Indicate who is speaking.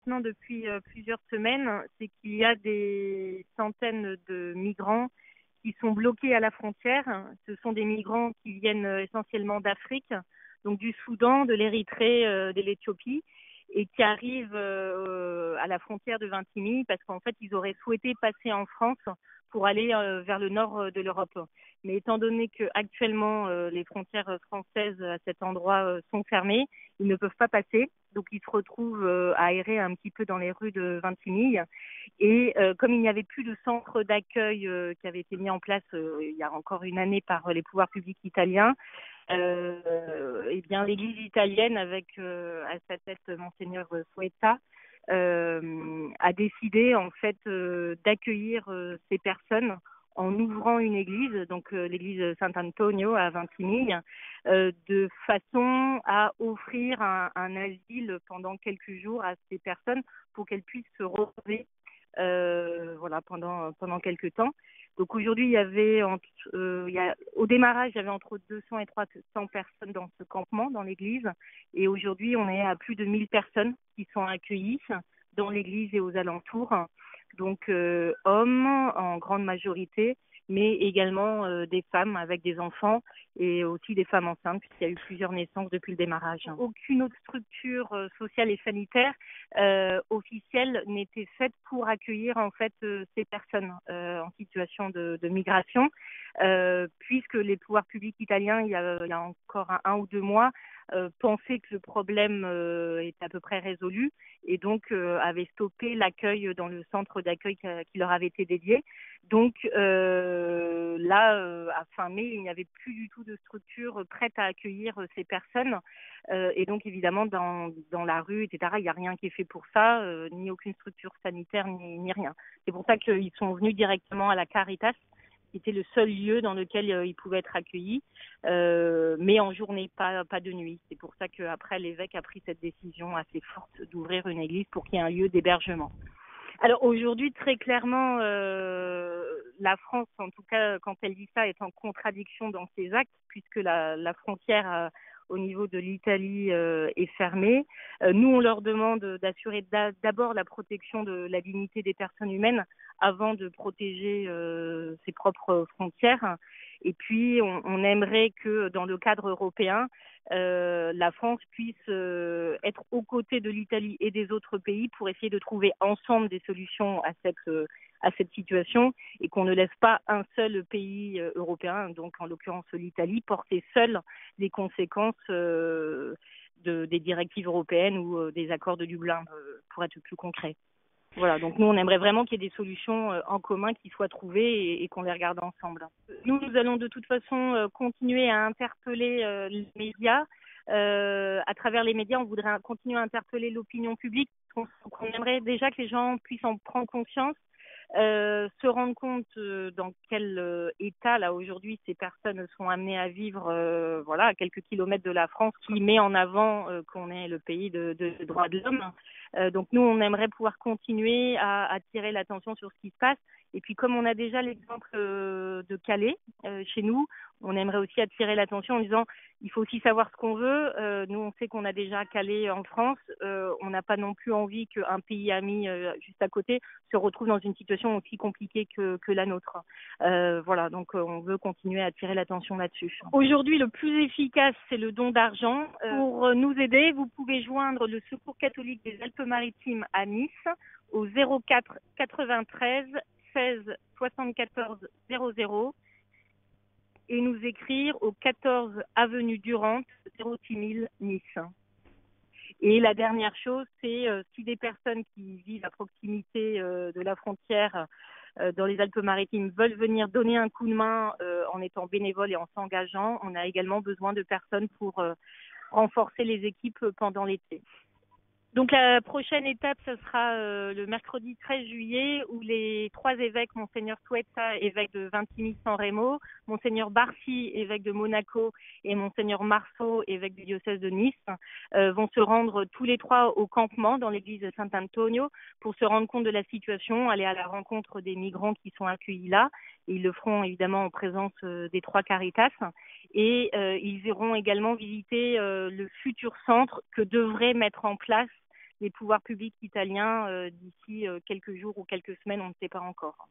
Speaker 1: maintenant depuis plusieurs semaines, c'est qu'il y a des centaines de migrants qui sont bloqués à la frontière. Ce sont des migrants qui viennent essentiellement d'Afrique, donc du Soudan, de l'Érythrée, de l'Éthiopie, et qui arrivent à la frontière de Vintimille parce qu'en fait, ils auraient souhaité passer en France pour aller vers le nord de l'Europe. Mais étant donné que actuellement les frontières françaises à cet endroit sont fermées, ils ne peuvent pas passer. Donc ils se retrouvent à errer un petit peu dans les rues de Vintimille. Et comme il n'y avait plus de centre d'accueil qui avait été mis en place il y a encore une année par les pouvoirs publics italiens, eh bien l'Église italienne, avec à sa tête Monseigneur Suetta, a décidé en fait d'accueillir ces personnes en ouvrant une église, donc l'église Sant'Antonio à Vintimille, de façon à offrir un asile pendant quelques jours à ces personnes pour qu'elles puissent se reposer voilà, pendant quelques temps. Donc aujourd'hui, au démarrage, il y avait entre 200 et 300 personnes dans ce campement, dans l'église. Et aujourd'hui, on est à plus de 1000 personnes qui sont accueillies dans l'église et aux alentours. Donc hommes en grande majorité, mais également des femmes avec des enfants et aussi des femmes enceintes, puisqu'il y a eu plusieurs naissances depuis le démarrage. Aucune autre structure sociale et sanitaire officielle n'était faite pour accueillir en fait ces personnes en situation de migration, puisque les pouvoirs publics italiens, il y a encore un ou deux mois, pensaient que le problème était à peu près résolu et donc avaient stoppé l'accueil dans le centre d'accueil qui leur avait été dédié. Donc là, à fin mai, il n'y avait plus du tout de structure prête à accueillir ces personnes. Et donc évidemment, dans la rue, etc., il n'y a rien qui est fait pour ça, ni aucune structure sanitaire, ni rien. C'est pour ça qu'ils sont venus directement à la Caritas, qui était le seul lieu dans lequel ils pouvaient être accueillis, mais en journée, pas de nuit. C'est pour ça qu'après, l'évêque a pris cette décision assez forte d'ouvrir une église pour qu'il y ait un lieu d'hébergement. Alors aujourd'hui, très clairement, la France, en tout cas, quand elle dit ça, est en contradiction dans ses actes, puisque la frontière au niveau de l'Italie est fermée. Nous, on leur demande d'assurer d'abord la protection de la dignité des personnes humaines avant de protéger ses propres frontières. Et puis, on aimerait que dans le cadre européen, la France puisse être aux côtés de l'Italie et des autres pays pour essayer de trouver ensemble des solutions à cette situation et qu'on ne laisse pas un seul pays européen, donc en l'occurrence l'Italie, porter seul les conséquences des directives européennes ou des accords de Dublin, pour être plus concret. Voilà, donc nous on aimerait vraiment qu'il y ait des solutions en commun qui soient trouvées et qu'on les regarde ensemble. Nous allons de toute façon continuer à interpeller les médias. À travers les médias, on voudrait continuer à interpeller l'opinion publique. On aimerait déjà que les gens puissent en prendre conscience, se rendre compte dans quel état là aujourd'hui ces personnes sont amenées à vivre, voilà, à quelques kilomètres de la France, qui met en avant qu'on est le pays de droits de l'homme. Donc nous, on aimerait pouvoir continuer à attirer l'attention sur ce qui se passe. Et puis comme on a déjà l'exemple de Calais chez nous, on aimerait aussi attirer l'attention en disant il faut aussi savoir ce qu'on veut. Nous, on sait qu'on a déjà Calais en France. On n'a pas non plus envie qu'un pays ami juste à côté se retrouve dans une situation aussi compliquée que la nôtre. Voilà, donc on veut continuer à attirer l'attention là-dessus. Aujourd'hui, le plus efficace, c'est le don d'argent. Pour nous aider, vous pouvez joindre le Secours catholique des Alpes-Maritimes à Nice au 04 93 16 74 00 et nous écrire au 14 avenue Durante 06 000 Nice. Et la dernière chose, c'est si des personnes qui vivent à proximité de la frontière dans les Alpes-Maritimes veulent venir donner un coup de main en étant bénévoles et en s'engageant, on a également besoin de personnes pour renforcer les équipes pendant l'été. Donc la prochaine étape, ce sera le mercredi 13 juillet où les trois évêques, Monseigneur Suetta, évêque de Vintimille-San Remo, Monseigneur Barsi, évêque de Monaco, et Monseigneur Marceau, évêque du diocèse de Nice, vont se rendre tous les trois au campement dans l'église de Sant'Antonio pour se rendre compte de la situation, aller à la rencontre des migrants qui sont accueillis là. Et ils le feront évidemment en présence des trois Caritas. Et ils iront également visiter le futur centre que devrait mettre en place les pouvoirs publics italiens d'ici quelques jours ou quelques semaines, on ne sait pas encore.